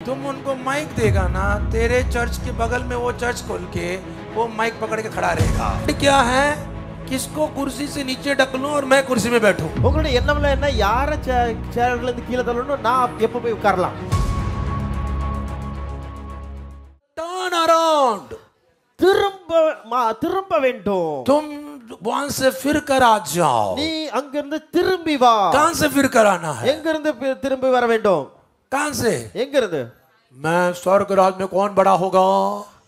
तुम उनको माइक देगा ना, तेरे चर्च के बगल में वो चर्च खोल के वो माइक पकड़ के खड़ा रहेगा। क्या है, किसको कुर्सी से नीचे ढकलूं और मैं कुर्सी में बैठूं। உங்களுடைய எண்ணம்ல என்ன, யார சேர்ல இருந்து கீழ தள்ளணும், நான் எப்ப போய் உட்காரலாம். टर्न अराउंड, திரும்ப வேண்டும். तुम वहां से फिर कर आ जाओ. நீ அங்கிருந்து திரும்பி வா. कहां से फिर कर आना है? எங்கிருந்து திரும்பி வர வேண்டும்? कहां से? எங்கிருந்து? मैं स्वर्ग राज में कौन बड़ा होगा?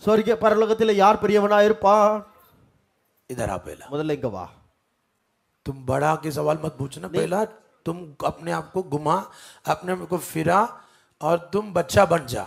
சொர்க்க பரலோகத்தில் யார் பெரியவனா இருப்பான்? इधर आ पहला. முதல்ல இங்க வா. तुम बड़ा के सवाल मत पूछना. पहला तुम अपने आप को घुमा, अपने आप को फिरा और तुम बच्चा बन जा.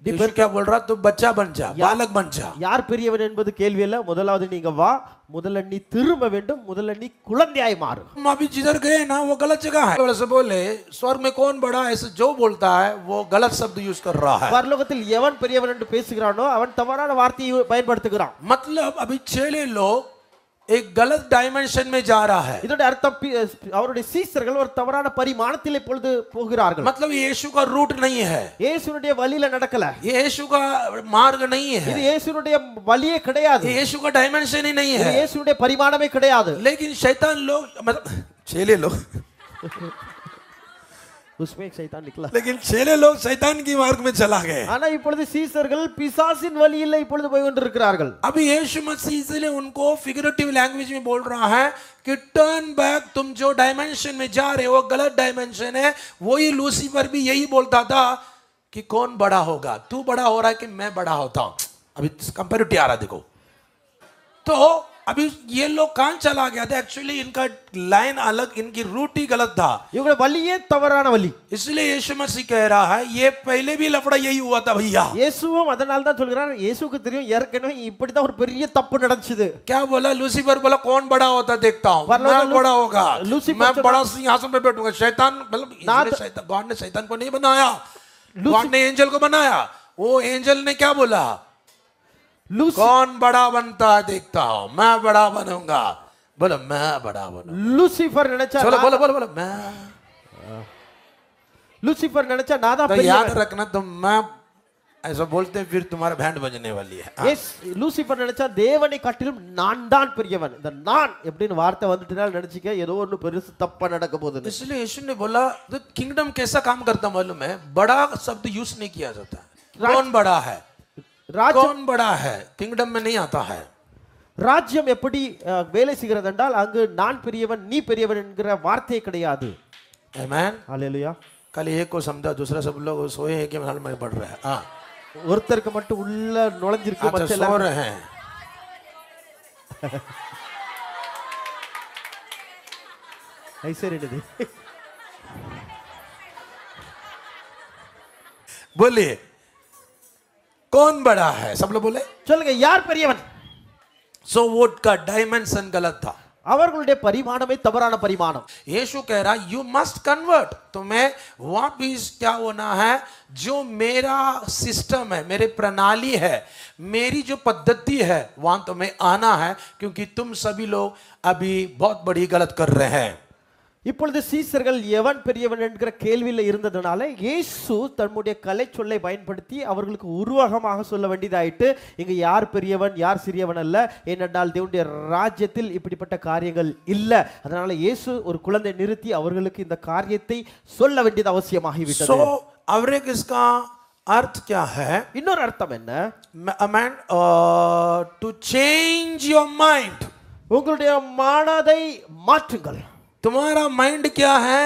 यीशु क्या बोल रहा? तुम बच्चा बन जा, बालक बन जा. யார் பெரியவன் என்பது கேள்வி இல்ல. முதலாவது நீங்க வா, முதல்ல நீ திரும்ப வேண்டும், முதல்ல நீ குழந்தையாய் மாறு. हम अभी जिधर गए ना वो गलत जगह है. वैसे बोले स्वर्ग में कौन बड़ा, ऐसे जो बोलता है वो गलत शब्द यूज कर रहा है. பரலோகத்தில் எவன் பெரியவன் என்று பேசுகிறானோ அவன் தவறான வார்த்தையை பயன்படுத்துகிறான். मतलब अभी चेले लोग एक गलत डायमेंशन में जा रहा है. இதோட அர்த்தம் அவருடைய சீஷர்கள் ஒரு தவறான பரிமாணத்தில் இப்பொழுது போகிறார்கள். मतलब यीशु का रूट नहीं है, இயேசுனுடைய வழியில நடக்கல, यीशु का मार्ग नहीं है, இது இயேசுனுடைய வழியே கிடையாது, यीशु का डायमेंशन ही नहीं இது है, இயேசுனுடைய பரிமாணமே கிடையாது. लेकिन शैतान लोग मतलब चेले लोग उसमें एक शैतान निकला. लेकिन चेले लोग शैतान की मार्ग में चला गए. ஆனா இப்பொழுது சீஷர்கள் பிசாசின் வழியில இப்பொழுது போய் கொண்டிருக்கிறார்கள். अभी यीशु मसीह इसलिए उनको फिगरेटिव लैंग्वेज में बोल रहा है कि टर्न बैक, तुम जो डायमेंशन में जा रहे हो वो गलत डायमेंशन है. वही लूसीफर भी यही बोलता था कि कौन बड़ा होगा, तू बड़ा हो रहा है कि मैं बड़ा होता हूं. अभी कंपैरिटिव आ रहा देखो. तो अभी ये लोग कहां चला गया था? एक्चुअली इनका लाइन अलग, इनकी रूट ही गलत था. இவங்க வழியே தவறான வழி. इसलिए यीशु मसीह कह रहा है ये पहले भी लफड़ा यही हुआ था भैया. இயேசுவும் அதனால தான் சொல்றார், இயேசுவுக்கு தெரியும் ஏற்கனவே இப்படி தான் ஒரு பெரிய தப்பு நடந்துச்சு. क्या बोला? लूसीफर बोला कौन बड़ा होता देखता हूं, मैं बड़ा होगा, मैं बड़ा सिंहासन पे बैठूंगा. शैतान मतलब गॉड ने शैतान को नहीं बनाया, गॉड ने एंजल को बनाया. वो एंजल ने क्या बोला? कौन बड़ा बनता देखता हूं, मैं बड़ा बनूंगा. बोलो मैं बड़ा बनूंगा. லூசிஃபர் நினைச்சா, बोलो बोलो बोलो बोलो मैं. லூசிஃபர் நினைச்சா நான் தான் तो பெரியவன். याद रखना, तुम मैं ऐसा बोलते फिर तुम्हारा बैंड बजने वाली है. எஸ், லூசிஃபர் நினைச்சா தேவனை காட்டிலும் நான் தான் பெரியவன். இந்த நான் எப்படின்னு வார்த்தை வந்துட்டனால நினைச்சிக்க ஏதோ ஒன்னு பெருசு தப்பா நடக்க போகுது. इसलिए यीशु ने बोला तो किंगडम कैसा काम करता मालूम है? बड़ा शब्द यूज नहीं किया जाता. कौन बड़ा है, कौन बड़ा है, किंगडम में नहीं आता है. ராஜ்யம் எப்படி வேலை செய்கிறது என்றால் அங்கு நான் பெரியவன் நீ பெரியவன் என்கிற வார்த்தை கிடையாது. आमेन. ஹalleluya. कल एक को समझा, दूसरा सब लोग सोए हैं कि हाल में पढ़ रहे हैं. हाँ, ஒருத்தருக்கு மட்டும் உள்ள நுழைஞ்சிருக்கு, अच्छा மற்ற सो எல்லாரும் रहे हैं. ஐசே ரெண்டுது. बोलिए कौन बड़ा है? सब लोग बोले. சொல்லுங்க, யார் பெரியவன்? सो वोट का डायमेंशन गलत था. அவர்களுடைய பரிமாணமே தவறான பரிமாணம். यीशु कह रहा यू मस्ट कन्वर्ट. तुम्हें वापिस क्या होना है? जो मेरा सिस्टम है, मेरे प्रणाली है, मेरी जो पद्धति है वहां तुम्हें आना है, क्योंकि तुम सभी लोग अभी बहुत बड़ी गलत कर रहे हैं. இப்பொழுது சீஷர்கள் எவன் பெரியவன் என்கிற கேள்வியில் இருந்ததுனால இயேசு தன்னுடைய கலை சொல்லை பயன்படுத்தி அவர்களுக்கு உருவகமாக சொல்ல வேண்டியதாயிட்டு, இங்க யார் பெரியவன் யார் சிறியவன் அல்ல, ஏனென்றால் தேவனுடைய ராஜ்யத்தில் இப்படிப்பட்ட காரியங்கள் இல்ல. அதனால இயேசு ஒரு குழந்தை நிறுத்தி அவர்களுக்கு இந்த காரியத்தை சொல்ல வேண்டியது அவசியமாகிவிட்டது. So अवरेक इसका अर्थ क्या है? இன்னொரு அர்த்தம் என்ன? to change your mind. உங்களுடைய மனதை மாற்றுங்கள். तुम्हारा माइंड क्या है?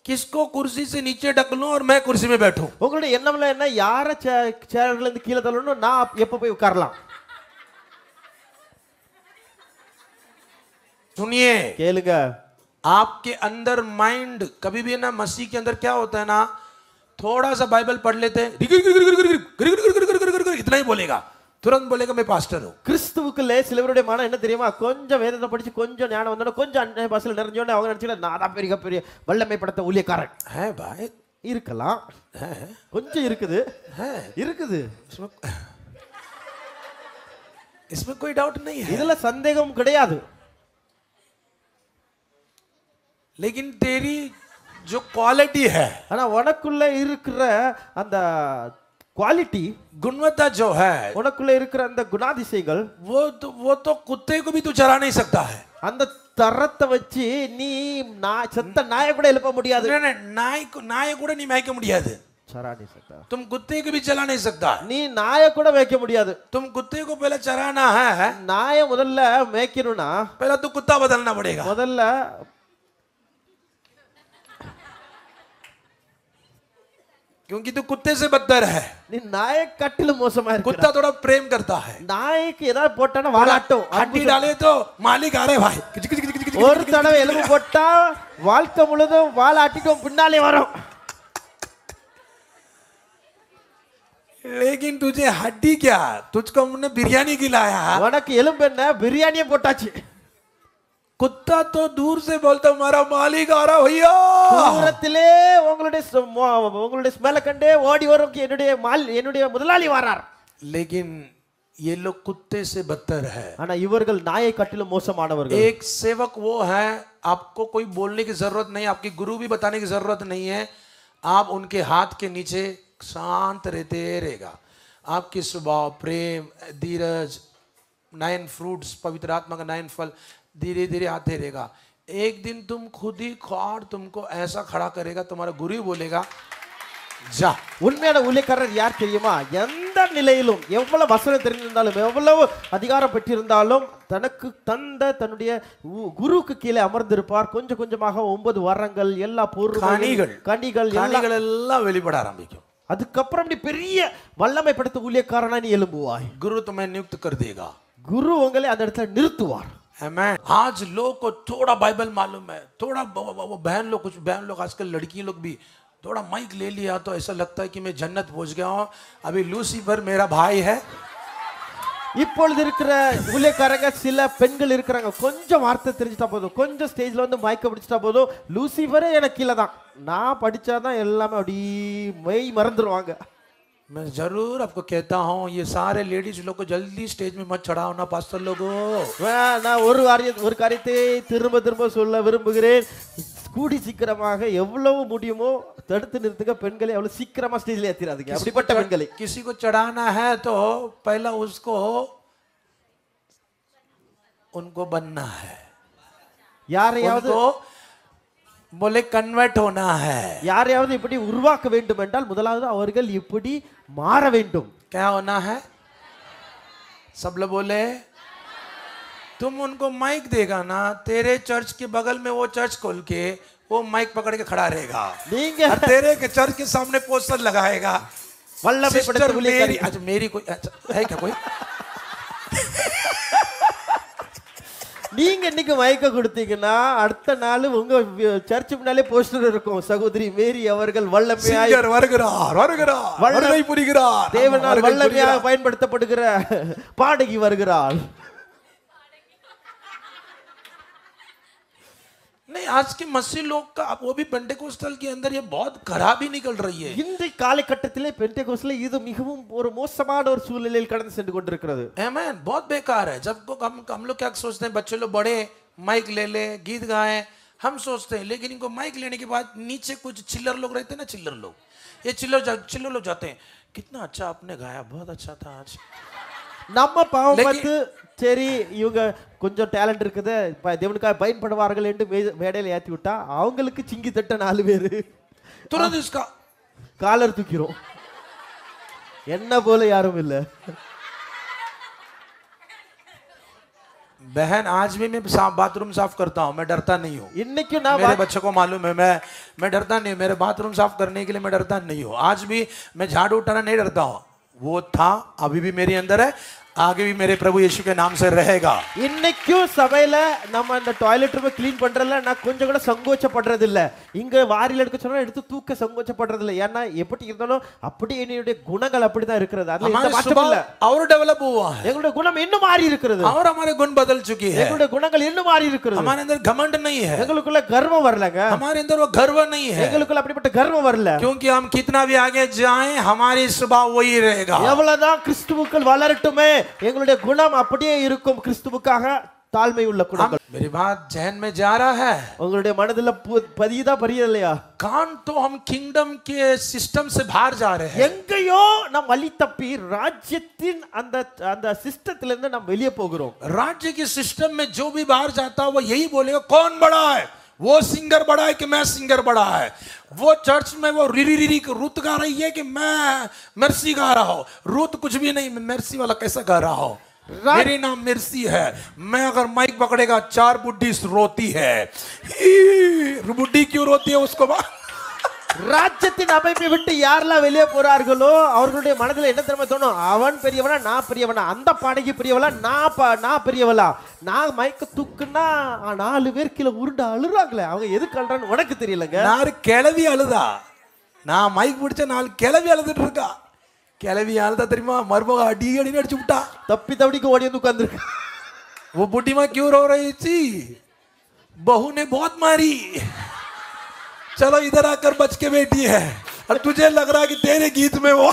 किसको कुर्सी से नीचे ढकलूं और मैं कुर्सी में बैठूं. உங்களுடைய எண்ணம்ல என்ன, யார சேர்ல இருந்து கீழ தள்ளணும், நான் எப்ப போய் உட்காரலாம். सुनिए, கேளுங்க, आपके अंदर माइंड कभी भी ना, मसीह के अंदर क्या होता है ना, थोड़ा सा बाइबल पढ़ लेते हैं, इतना ही बोलेगा, तुरंत बोलेगा मैं पास्टर हूं. கிறிஸ்துவுக்குள்ளே சிலவருடைய மனம் என்ன தெரியுமா? கொஞ்சம் வேதத்தை படிச்சு கொஞ்சம் ஞானம் வந்தோட கொஞ்சம் அன்னை பாசையில் நிறைஞ்சோட அவங்க நினைச்சுக்கலாம் நான் தான் பெரிய பெரிய வல்லமை படுத்த ஊழியக்காரன். है भाई, இருக்கலாம், है கொஞ்சம் இருக்குது, இருக்குது, इसमें कोई डाउट नहीं है. இதுல சந்தேகம் கிடையாது. लेकिन तेरी जो क्वालिटी है, ஆனா உனக்குள்ள இருக்கிற அந்த குவாலிட்டி, गुणवत्ता जो है, உனக்குள்ள இருக்கிற அந்த குணாதிசயங்கள், वो तो कुत्ते को भी तू चरा नहीं सकता है। அந்த தரத்தை வச்சு நீ செத்த நாயை கூட எழுப்ப முடியாது. नाय கூட நீ மேய்க்க முடியாது. चरा नहीं सकता. तुम कुत्ते को भी चला नहीं सकता. நீ நாயை கூட மேய்க்க முடியாது. तुम कुत्ते को पहले चराना है. நாயை முதல்ல மேய்க்கணும்னா पहले तो कुत्ता बदलना पड़ेगा. முதல்ல क्योंकि तू कुत्ते से बदतर है. நீ நாயை கட்டிலும் மோசமா இருக்க. कुत्ता थोड़ा प्रेम करता है. நாய்க்கு ஏதாவது போட்டானா வாலாட்டும். हड्डी डाले तो मालिक आ रहे भाई. ஒரு தடவை எலும்பு போட்டா வாழ்க்கை முழுதும் வாலாட்டிட்டு பின்னாலே வரும். लेकिन तुझे हड्डी क्या, तुझको हमने बिरयानी खिलाया. உனக்கு எலும்பு என்ன, பிரியாணியே போட்டாச்சு. कुत्ता तो दूर से बोलता हमारा मालिक आ रहा भैया. தூரத்திலே உங்களுடைய ஸ்மெல்ல கண்டே ஓடி வரும் என்னுடைய முதலாளி வரார். लेकिन ये लोग कुत्ते से बदतर है. ஆனா இவர்கள் நாயை காட்டிலும் மோசமானவர்கள். एक सेवक वो है, आपको कोई बोलने की जरूरत नहीं, आपकी गुरु भी बताने की जरूरत नहीं है. आप उनके हाथ के नीचे शांत रहते रहेगा. आपकी स्वभाव, प्रेम, धीरज, 9 फ्रूट्स, पवित्र आत्मा का 9 फल धीरे धीरे आते रहेगा. एक दिन तुम खुद ही खाड़ तुमको ऐसा खड़ा करेगा, तुम्हारा गुरु ही बोलेगा जा. உண்மையான ஊழியக்காரர் யார் தெரியுமா? எந்த நிலையிலும் எவ்வளவு வசனம் தெரிந்திருந்தாலும் எவ்வளவு அதிகாரம் பெற்றிருந்தாலும் தனக்கு தந்த தன்னுடைய குருவுக்கு கீழே அமர்ந்திருப்பார். கொஞ்சம் கொஞ்சமாக 9 வரங்கள், எல்லா கனிகள் எல்லாம் வெளிப்பட ஆரம்பிக்கும். அதுக்கப்புறம் நீ பெரிய வல்லமை படுத்த ஊழியக்காரனா நீ எழும்புவாய். गुरु तुम्हें नियुक्त कर देगा. குரு உங்களை அந்த இடத்துல நிறுத்துவார். Amen. आज लोग को थोड़ा बाइबल मालूम है, थोड़ा वो बहन लोग, कुछ बहन लोग, आजकल लड़की लोग भी थोड़ा माइक ले लिया तो ऐसा लगता है कि मैं जन्नत पहुंच गया हूं. अभी लूसीफर मेरा भाई है. இப்பொழுது இருக்கிற ஊழியக்காரங்க சில பெண்கள் இருக்கிறாங்க, கொஞ்சம் வார்த்தை தெரிஞ்சுட்டா போதும், கொஞ்சம் ஸ்டேஜ்ல வந்து மைக்க பிடிச்சிட்டா போதும், லூசிஃபரே எனக்கு கீழே தான், நான் படிச்சாதான் எல்லாமே அப்படி மெய் மறந்துடுவாங்க. मैं जरूर आपको कहता हूं, ये सारे लेडीज लोग को जल्दी स्टेज में मत चढ़ाओ ना पास्टर लोगो. நான் ஒரு காரியத்தை திரும்ப திரும்ப சொல்ல விரும்புகிறேன். கூடி சீக்கிரமாக எவ்வளவு முடியுமோ தடுத்து நிறுத்துங்க. பெண்களை அவ்வளவு சீக்கிரமா ஸ்டேஜ்ல ஏத்திராதீங்க. அப்படிப்பட்ட பெண்களை किसी को चढ़ाना है तो पहला उसको उनको बनना है. யாரையாவது बोले कन्वर्ट होना है. யாரையாவது இப்படி உருவாக்க வேண்டும் என்றால் முதலாவது அவர்கள் இப்படி மாற வேண்டும். क्या होना है? सब लोग बोले. तुम उनको माइक देगा ना, तेरे चर्च के बगल में वो चर्च खोल के वो माइक पकड़ के खड़ा रहेगा. और तेरे के चर्च के सामने पोस्टर लगाएगा. सिस्टर मेरी, अच्छा मेरी कोई है क्या कोई? நீங்க இன்னைக்கு மைக்க கொடுத்தீங்கன்னா அடுத்த நாள் உங்க சர்ச் முன்னாலே போஸ்டர் இருக்கும், சகோதரி மேரி அவர்கள் வல்லமையாய் வருகை புரிகிறார், தேவனால் வல்லமையாக பயன்படுத்தப்படுகிற பாடகி வருகிறாள். नहीं, आज के मसीह लोग का वो भी पेंटेकोस्टल के अंदर ये बहुत खराबी निकल रही है. இந்த காலகட்டத்திலே பெண்டெகோஸ்ட்ல இது மிகவும் ஒரு மோசமான ஒரு சூழ்நிலையில் கடந்து சென்று கொண்டிருக்கிறது. आमेन. बहुत बेकार है. जब को हम लोग क्या सोचते हैं, बच्चे लोग बड़े माइक ले गीत गाएं, हम सोचते हैं. लेकिन इनको माइक लेने के बाद नीचे कुछ चिल्लर लोग रहते हैं ना, चिल्लर लोग, ये चिल्लर लोग जाते हैं, कितना अच्छा आपने गाया, बहुत अच्छा था आज. நம்ம பாவம் பார்த்து சரி இவங்க கொஞ்சம் டேலண்ட் இருக்குது, தேவனுக்காக பயன்படுவார்கள் என்று மேடையில் ஏற்றி விட்டா அவங்களுக்கு சிங்கி தட்ட 4 பேரு तुरंत इसका காலர் தூக்கிறோம். என்ன போல யாரும் இல்ல. बहन आज भी मैं बाथरूम साफ करता हूँ, मैं डरता नहीं हूँ. இன்னைக்கு நான் मेरे बच्चों को मालूम है, मैं डरता नहीं हूँ. मेरे बाथरूम साफ करने के लिए मैं डरता नहीं हूँ. आज भी मैं झाड़ू उठाना नहीं डरता हूँ. वो था, अभी भी मेरे अंदर है, आगे भी मेरे प्रभु यीशु के नाम से रहेगा. இன்னைக்கும் சபையில நம்ம அந்த டாய்லெட் ரூம் க்ளீன் பண்றதுல நான் கொஞ்சம் கூட சங்கோச்சப்படுறது இல்ல. இங்க வாரியில எடுக்க சொன்னா எடுத்து தூக்க சங்கோச்சப்படுறது இல்ல. ஏன்னா எப்படி இருந்தாலும் அப்படி என்னுடைய குணங்கள் அப்படிதான் இருக்கிறது. அதுல எந்த மாற்றமும் இல்ல. और डेवलप हुआ है. எங்களுடைய குணம் இன்னும் மாறி இருக்கிறது. और हमारे गुण बदल चुकी है. எங்களுடைய குணங்கள் இன்னும் மாறி இருக்கிறது. हमारे अंदर घमंड नहीं है. எங்களுக்குள்ள கர்வம் வரலங்க. हमारे अंदर वो गर्व नहीं है. எங்களுக்குள்ள அப்படிப்பட்ட கர்வம் வரல. क्योंकि हम कितना भी आगे जाएं, हमारी स्वभाव वही रहेगा. எவ்வளவுதான் கிறிஸ்துவுக்குள் வளரட்டுமே எங்களுடைய குணம் அப்படியே இருக்கும். கிறிஸ்துவுக்காக தாழ்மை உள்ள குணங்கள். मेरी बात जहन में जा रहा है? உங்களுடைய மனதுல பதியுதா பரியலையா? कान तो हम किंगडम के सिस्टम से बाहर जा रहे हैं. எங்கேயோ நாம் வழி தப்பி ராஜ்யத்தின் அந்த அந்த சிஸ்டத்துல இருந்து நாம் வெளியே போகிறோம். राज्य के सिस्टम में जो भी बाहर जाता है वो यही बोलेगा कौन बड़ा है, वो सिंगर बड़ा है कि मैं सिंगर बड़ा है. वो चर्च में वो रिरी रुत गा रही है कि मैं मर्सी गा रहा हूं. रुत कुछ भी नहीं, मैं मर्सी वाला कैसा गा रहा हूं. मेरी नाम मिर्सी है. मैं अगर माइक पकड़ेगा 4 बुड्ढी रोती है. बुड्ढी क्यों रोती है उसको ராஜ்யத்தின் அமைப்பை விட்டு யாரெல்லாம் வெளியே போறார்களோ அவர்களுடைய மனதில் என்ன தெரியுமா தோணும்? அவன் பெரியவனா, நான் பெரியவனா, அந்த பாடகி பெரியவளா, நான் பெரியவளா. நான் மைக்க தூக்குனா 4 பேர் கீழே உருண்டு அழுறாங்களே, அவங்க எதுக்கு அழுறான்னு உனக்கு தெரியலங்க. நான் கிளவி அழுதா, நான் மைக் பிடிச்ச 4 கிளவி அழுதுட்டு இருக்கா. கிளவி அழுதா தெரியுமா? மருமக அடி அடின்னு அடிச்சு விட்டா, தப்பி தவடிக்கு ஓடி வந்து உட்கார்ந்துருக்கு. वो बुढ़ी माँ क्यों रो रही थी? बहू ने बहुत मारी. चलो इधर आकर बच के बैठी है और तुझे लग रहा है कि तेरे गीत में वो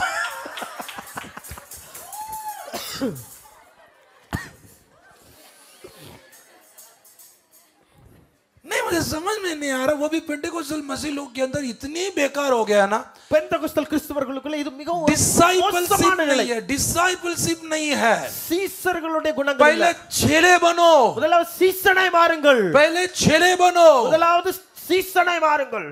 नहीं. मुझे समझ में नहीं आ रहा, वो भी पेंटेकोस्टल मसीह लोग के अंदर इतनी बेकार हो गया ना. பெந்தகோஸ்தல் கிறிஸ்தவர்களுக்குள்ள இது மிகவும் डिसाइपलशिप नहीं है, डिसाइपलशिप नहीं है. சீசர்களுடைய குணங்கள். पहले चेले बनो, முதலாவது சீசனாய் மாறுங்கள். पहले चेले बनो, முதலாவது சீசனாய் மாறுங்கள்.